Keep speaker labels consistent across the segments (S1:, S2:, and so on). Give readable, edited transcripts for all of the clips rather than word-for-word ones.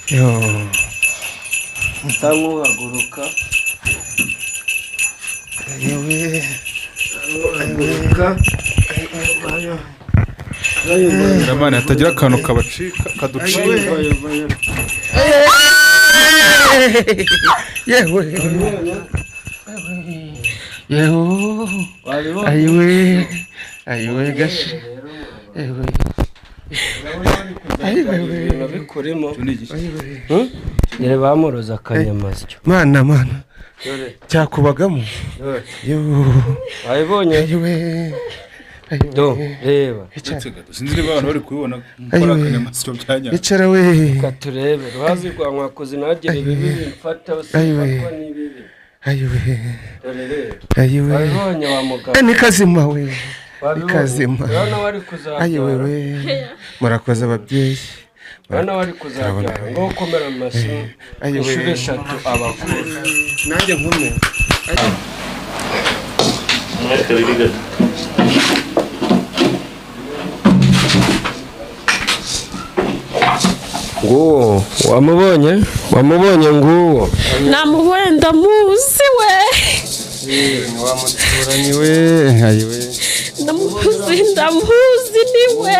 S1: yo
S2: tamuhaguruka
S1: yewe
S2: haguruka
S3: Ramani hatagira akantu kabacika kaducika
S1: yewe yewe ayiwe gashi yewe
S2: ayiwe bikurimo nyere bamuroza akanyamasyo
S1: mana cyakubagamo yo
S2: ayibonye
S1: ayiwe
S2: do reba
S3: sinzi niba abantu bari kubibona gukora akanyamasyo byanya
S1: icara we
S2: katurebe ruhazi rwa nkwakozi nagere bibi bimfata usifatwa n'ibibi
S1: ayiwe
S2: rero
S1: ayiwe
S2: ayibonye wa mugabo
S1: ni kazima we ikazima
S2: urabona wari kuzabyara
S1: ayiwe we murakoze ababyeyi
S2: urabona wari kuzabyara ngo ukomera mu mashini inshuro 3 abakuru
S1: nanjye nkume
S2: nguwo wamubonye nguwo
S4: namubonye ndamuzi we
S1: wa muturanyi we ayiwe
S4: ndamuzi niwe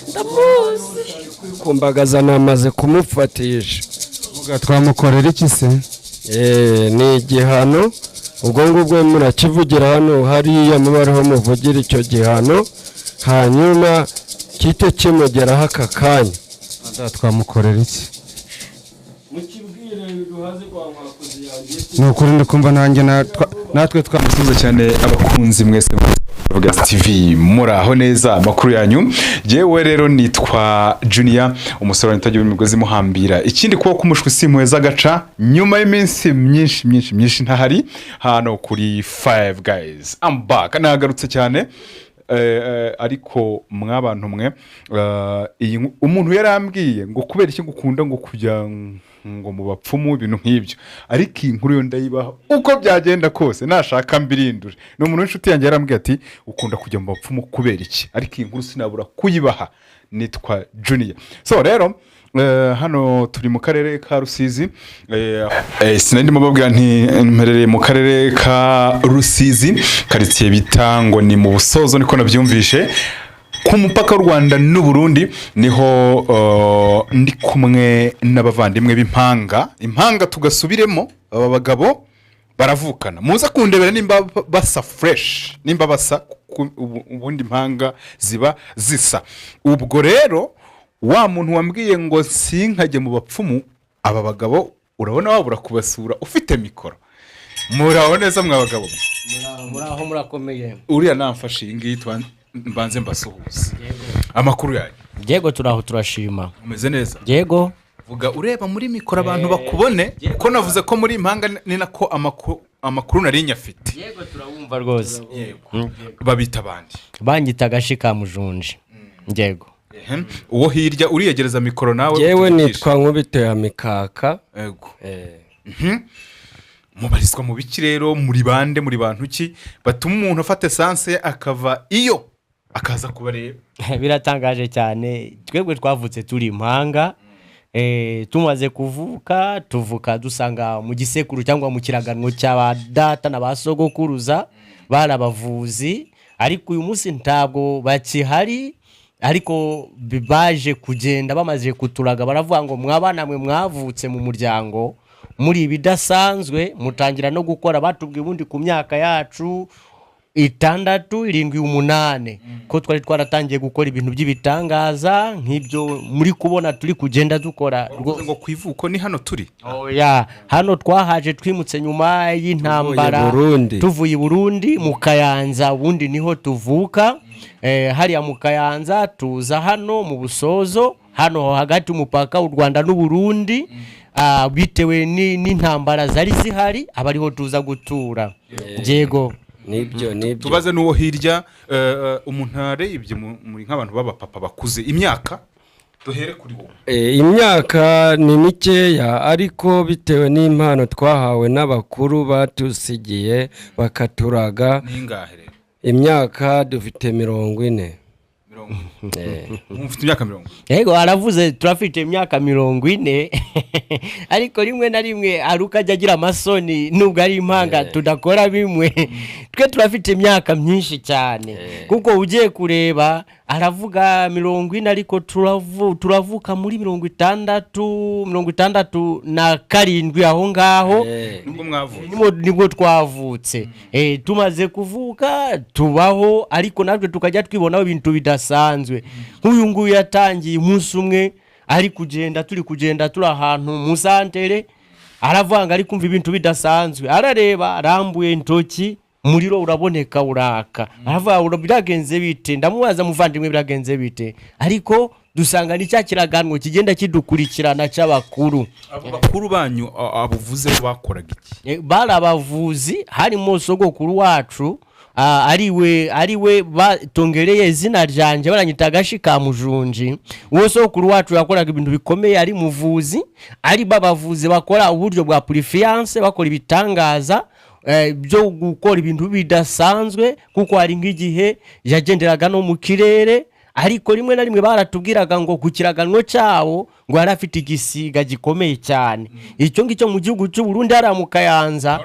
S4: ndamuzi
S2: kumbagaza namaze kumufatisha
S1: muga twamukorera iki se
S2: ni igihano ubwo ngubwo murakivugira hano hariya mubariho muvugira icyo gihano hanyuma kite kimugeraho aka kanya
S1: twamukorera iki
S2: mukibwire ruhazi rwa nkwakozi yanjye
S1: ni ukuri ndikumva nanjye natwe
S3: twamusubiza cyane abakunzi mwese bavuga TV muraho neza amakuru yanyu jewe rero nitwa Junior umusore utagira imigozi muhambira ikindi kuba kumushwe simweza gaca nyuma y'iminsi myinshi ntahari hano kuri 5 guys I'm back nagarutse cyane ariko mwabantu mwe umuntu yarambwiye ngo kubera iki gukunda ngo kujya ngo mu bapfumu ibintu nk'ibyo ariko inkuru yo ndayibaha uko byagenda kose nashaka mbirindure no umuntu w'inshuti yanjye yarambwiye ati ukunda kujya mu bapfumu kubera iki ariko inkuru sinabura kuyibaha nitwa Junior so rero hano turi mu karere ka Rusizi sinandimo babwira nti mperereye mu karere ka Rusizi karitsiye bita ngo ni mu Busozo niko nabyumvishe ku mupaka w'u Rwanda n'u Burundi niho ndi kumwe n'abavandimwe b'impanga tugasubiremo aba bagabo baravukana muza kundebera nimba basa fresh nimba basa ubundi impanga ziba zisa ubwo rero wa muntu wambwiye ngo sinkajye mu bapfumu aba bagabo urabona wabura kubasura ufite mikoro muraho neza mwabagabo
S2: muraho murakomeye
S3: uriya namfashe iyi mbanze mbasuhuza amakuru yanyu
S2: yego turaho turashima
S3: umeze neza
S2: yego
S3: vuga ureba muri mikoro abantu bakubone ko navuze ko muri impanga ni nako amakuru nari nyafite
S2: yego turabumva rwose
S3: yego babita abandi
S2: bangita agashi ka mujunje yego
S3: uwo hirya uriyegereza mikoro nawe
S2: yewe nitwa nkubiteye amikaka
S3: yego mubarizwa mu biki rero muri bande muri bantu ki batuma umuntu afata essence akava iyo akaza kubareba
S2: biratangaje cyane twebwe twavutse turi impanga tumaze tuvuka dusanga mu gisekuru cyangwa mu kiraganwo cy'abadata n'abasogokuruza barabavuzi ariko uyu munsi ntabwo bakihari ariko baje kugenda bamaze kuturaga baravuga ngo mwabana mwe mwavutse mu muryango muri bidasanzwe mutangira no gukora batubwiye ubundi ku myaka yacu 6, 7, 8 ko twari twaratangiye gukora ibintu by'ibitangaza nk'ibyo muri kubona turi kugenda dukora
S3: ngo kwivuko ni hano turi
S2: oya hano twahaje twimutse nyuma y'intambara tuvuye Burundi mu Kayanza ubundi niho tuvuka hariya mu Kayanza tuza hano mu Busozo hano hagati umupaka w'u Rwanda n'u Burundi bitewe n'intambara zari zihari abariho tuza gutura yego nibyo
S3: tubaze n'uwo hirya umuntu arebye muri nk'abantu b'abapapa bakuze imyaka duhere kuri wowe
S2: imyaka ni mikeya ariko bitewe n'impano twahawe n'abakuru batusigiye bakaturaga
S3: n'ingahe rero
S2: imyaka dufite 40
S3: mufite imyaka 40.
S2: Yego aravuze turafite imyaka 40 ariko rimwe na rimwe aruka ajya agira amasoni nubwo ari impanga tudakora bimwe twe turafite imyaka myinshi cyane kuko ugiye kureba aravuga 40 ariko turavuka muri 67 aho ngaho nibwo twavutse tumaze kuvuka tubaho ariko natwe tukajya twibonaho ibintu bidasanzwe nk'uyu nguyu yatangiye umunsi umwe ari kugenda turi ahantu mu santere aravanga ari kumva ibintu bidasanzwe arareba arambuye intoki umuriro uraboneka uraka aravuga biragenze bite ndamubaza muvandimwe biragenze bite ariko dusanga ni cya kiraganwo kigenda kidukurikirana cy'abakuru
S3: abakuru banyu abuvuze bakoraga iki
S2: barabavuzi harimo sogokuru wacu ariwe batongereye izina ryanje baranyita Gashi ka Mujunji uwo sogokuru wacu yakoraga ibintu bikomeye ari muvuzi ari babavuzi bakora uburyo bwa purifiance bakora ibitangaza byo gukora ibintu bidasanzwe kuko hari nk'igihe yagenderaga no mu kirere ariko rimwe na rimwe baratubwiraga ngo kukiraganwo cyawo ngo yarafite igisiga gikomeye cyane icyo ngicyo mu gihugu cy'u Burundi aramukayanza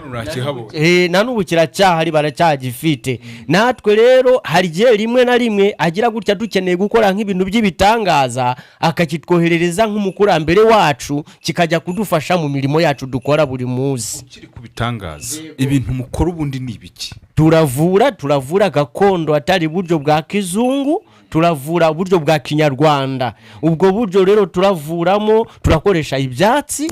S2: na n'ubu kiracyahari baracyagifite natwe rero hari gihe rimwe na rimwe agira gutya dukeneye gukora nk'ibintu by'ibitangaza akakitwoherereza nk'umukurambere wacu kikajya kudufasha mu mirimo yacu dukora buri munsi
S3: kiri kubitangaza ibintu mukora ubundi ni ibiki
S2: turavura gakondo atari buryo bwa kizungu turavura uburyo bwa kinyarwanda ubwo buryo rero turavuramo turakoresha ibyatsi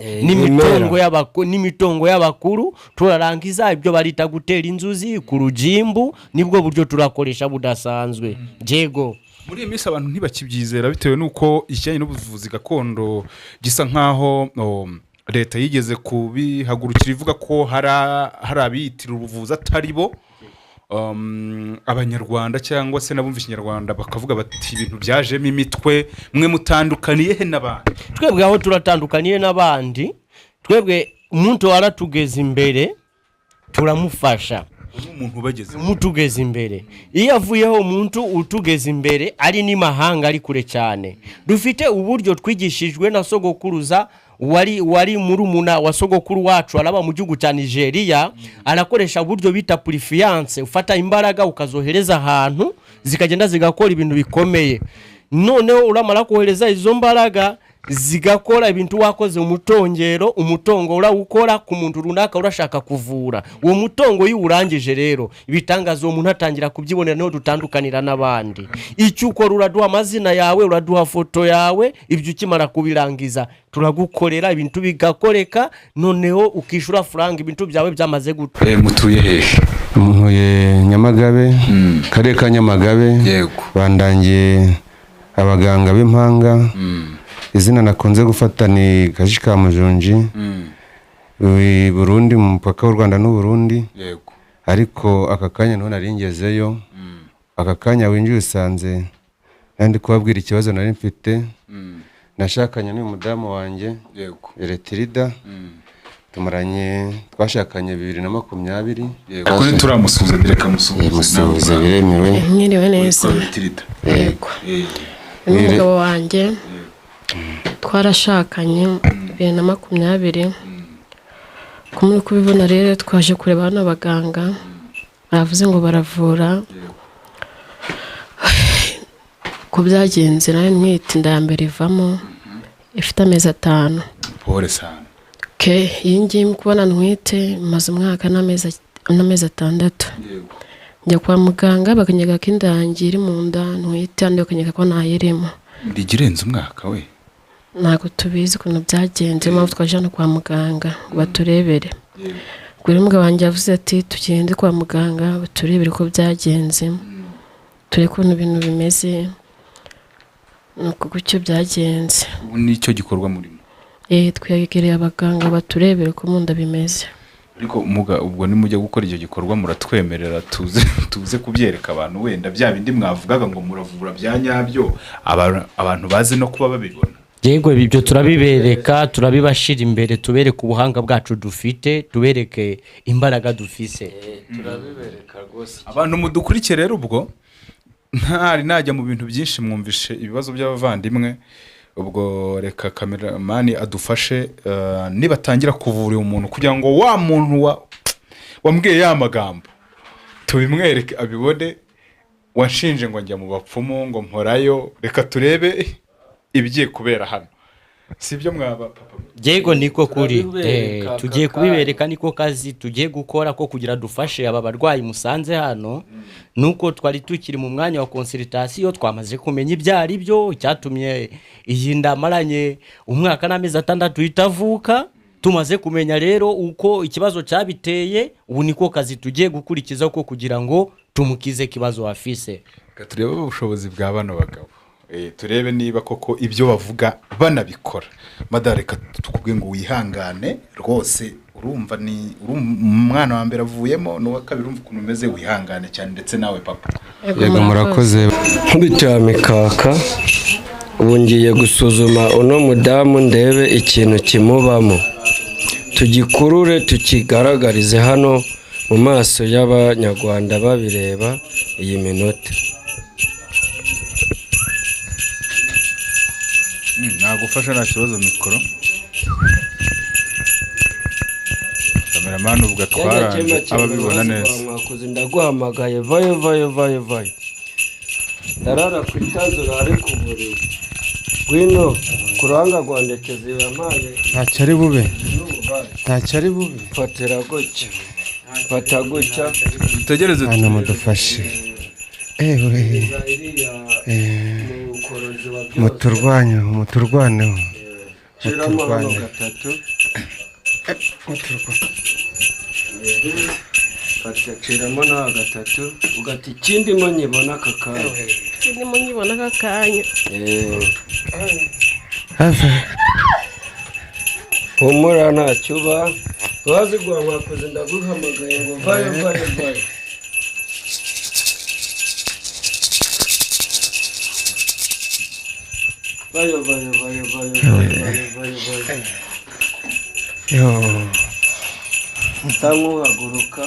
S2: n'imitongo y'abakuru turarangiza ibyo barita gutera inzuzi ku rugimbu nibwo buryo turakoresha budasanzwe jego
S3: muri iyi minsi abantu ntibakibyizera bitewe nuko ikijyanye n'ubuvuzi gakondo gisa nkaho leta yigeze kubihagurukira ivuga ko hari abiyitira ubuvuzi atari bo abanyarwanda cyangwa se nabumva ikinyarwanda bakavuga bati ibintu byajemo imitwe mwe mutandukaniye he n'abandi
S2: twebwe aho turatandukaniye n'abandi twebwe umuntu waratugeza imbere turamufasha
S3: umuntu bageze
S2: mutugeza imbere iyo avuyeho umuntu utugeza imbere ari ni mahanga ari kure cyane dufite uburyo twigishijwe na sogokuruza wari murumuna wa sogokuru wacu araba mu gihugu cya Nigeria arakoresha uburyo bita purifiance ufata imbaraga ukazohereza ahantu zikagenda zigakora ibintu bikomeye noneho uramara kohereza izo mbaraga zigakora ibintu wakoze umutongo urawukora ku muntu runaka urashaka kuvura uwo mutongo y'urangije rero ibitangaza uwo muntu atangira kubyibonera no dutandukanira n'abandi icyo ukora uraduha amazina yawe uraduha foto yawe ibyo ukimara kubirangiza turagukorera ibintu bigakoreka noneho ukishura franga ibintu byawe byamaze guta
S3: mutuye hehe
S1: mutuye Nyamagabe karere ka Nyamagabe bandangiye abaganga b'impanga izina nakunze gufata ni Gashi ka Mujunji Burundi mu mupaka w'u Rwanda n'u Burundi ariko aka kanya none naringezeyo aka kanya winjiye usanze kandi kubabwira ikibazo nari mfite nashakanye n'uyu mudamu wanjye Eretirida twashakanye 2020
S3: ko turamusubiza direka musubiza
S1: biremewe
S4: mwiriwe neza yego n'umugabo wanjye twarashakanye 2020 kumuri kubibona rero twaje kureba hano abaganga baravuze ngo baravura ko byagenze nayo ntwite inda ya mbere ivamo ifite amezi 5
S3: pole sana
S4: iyi ngiye kubona ntwite maze umwaka n'amezi 6 njya kwa muganga bakanyaga ko inda yanjye iri mu nda ntwite andi bakanyaga ko ntayirimo
S3: ndigirenze umwaka we
S4: ntabwo tubizi ukuntu byagenze mpamvu twaje hano kwa muganga ngo baturebere ubwo umugabo wanjye yavuze ati tugende kwa muganga baturebere uko byagenze turebe ukuntu ibintu bimeze nuko gutyo byagenze
S3: nicyo gikorwa murimo
S4: twegereye abaganga baturebere uko mu nda bimeze
S3: ariko ubwo nimujya gukora icyo gikorwa muratwemerera tuze kubyereka abantu wenda bya bindi mwavugaga ngo muravura bya nyabyo abantu bazi no kuba babibona
S2: yego ibyo turabibereka turabibashira imbere tubereke ubuhanga bwacu dufite tubereke imbaraga dufise
S1: turabibereka rwose
S3: abantu mudukurikire rero ubwo ntari najya mu bintu byinshi mwumvishe ibibazo by'abavandimwe ubwo reka kameramani adufashe nibatangira kuvura umuntu kugira ngo wa muntu wambwiye ya magambo tubimwereke abibone washinje ngo njya mu bapfumu ngo mporayo reka turebe ibigiye kubera hano sibyo mwaba papa
S2: Yego niko kuri tugiye kubibereka niko kazi tugiye gukora ko kugira dufashe aba barwayi musanze hano nuko twari tukiri mu mwanya wa consultation twamaze kumenya ibyari byo cyatumye iyi ndamaranye umwaka n'amezi 6 itavuka tumaze kumenya rero uko ikibazo cyabiteye ubu niko kazi tugiye gukurikiza ko kugira ngo tumukize kibazo afise
S3: turebe ubushobozi bwa bano bagabo turebe niba koko ibyo bavuga banabikora madareka tukubwiye ngo wihangane rwose urumva ni umwana wa mbere avuyemo n'uwa kabiri urumva ukuntu umeze wihangane cyane ndetse nawe papa
S1: yego murakoze
S5: nkubitame kaka ubu ngiye gusuzuma uno mudamu ndebe ikintu kimubamo tugikurure tukigaragarize hano mu maso y'abanyarwanda babireba iyi minota
S3: nagufasha nta kibazo mikoro kameramani ubwo atwaranje ababibona neza
S5: ndaguhamagaye vayo ndarara ku itazura ari ku buriri gwino kuranga rwandekezi yamaye
S1: ntacyo ari bube
S5: fatira gutya fata gutya
S3: tegereze
S1: hano mudufashe muturwaneho
S5: Ciramo na gatatu ugati ikindi mo nyibona kakanya humura ntacyo uba wazi guhamagaza ndaguhamagaye ngo vayo ntamuhaguruka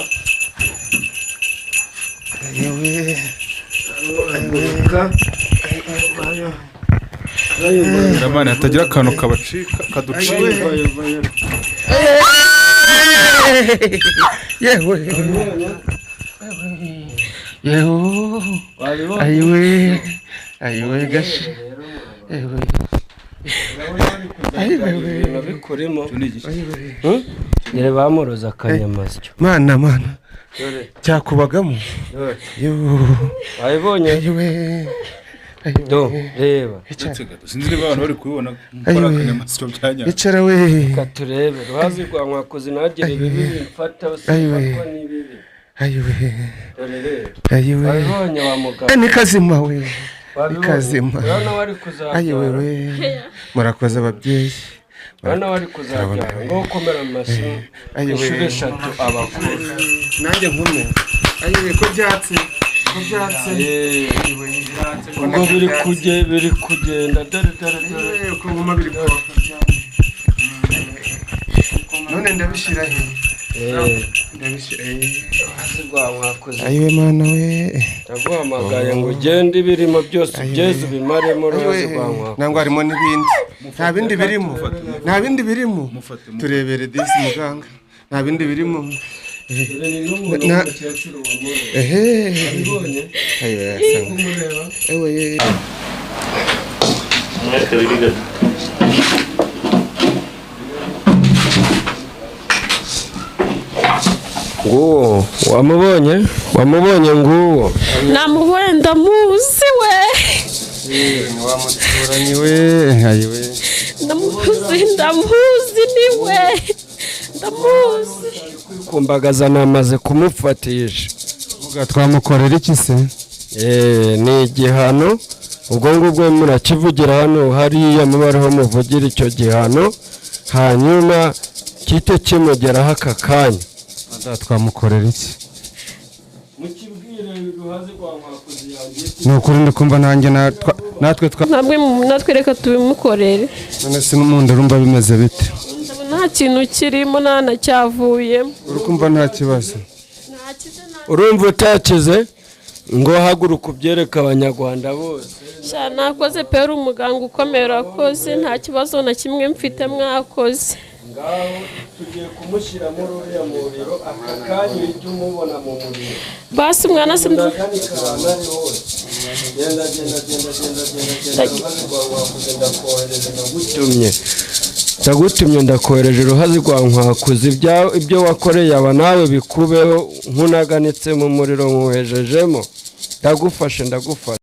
S3: kameramani hatagira akantu kabacika kaducika
S1: ayiwe gashi
S5: bikurimo nyere bamuroza akanyamasyo
S1: mana cyakubagamo
S5: wayibonye do reba
S3: sinzi niba abantu bari kubibona gukora akanyamasyo byanyana
S1: icara we
S5: katurebe ruhazi rwa nkwakozi nagire ibibi bimfata usifatwa n'ibibi
S1: ayiwe
S5: wayibonye wa mugabo
S1: ni kazima we ikazima
S5: urabona wari kuzabyara
S1: ayiwe murakoze ababyeyi
S5: urabona wari kuzabyara ngo ukomera amashyi inshuro 3 abakuru
S1: nanjye nkume ayiwe ko byatse
S5: ubwo biri kugenda dore
S1: ko nguma biri ko none ndabishira he ayiwe mana we
S5: ndaguhamagaye ngo ugende ibirimo byose ugeze ubimaremo rwose rwankwakoze
S1: nangwa harimo n'ibindi nta bindi birimo turebere disi muganga nta bindi birimo
S5: nguwo wamubonye nguwo
S4: namubonye ndamuzi we
S1: wa muturanyi we ayiwe
S4: ndamuzi niwe ndamuzi
S5: kumbagaza namaze kumufatisha
S1: twamukorera iki se
S5: ni igihano ubwo ngubwo murakivugira hano hariya mubariho muvugira icyo gihano hanyuma kite kimugeraho aka kanya
S1: twamukorera iki
S5: mukibwire ruhazi rwa nkwakozi yanjye
S1: ni ukuri ndikumva nanjye
S4: natwe reka tubimukorere
S1: none se n'umundi urumva bimeze bite
S4: nta kintu kirimo nta nacyavuyemo
S1: uri kumva nta kibazo
S5: urumva utakize ngo haguruka ubyereka abanyarwanda bose.
S4: sha nakoze pera umuganga ukomeye urakoze nta kibazo na kimwe mfite mwakoze.
S5: Ngaho tugiye kumushyira muri uriya muriro aka kanya uhita umubona mu muriro.
S4: Basi mwana
S5: Genda ndagutumye ndakohereje uruhazi rwa nkwakuzi ibyo wakoreye aba nawe bikubeho nkunaganitse mu muriro nkuhejejemo ndagufashe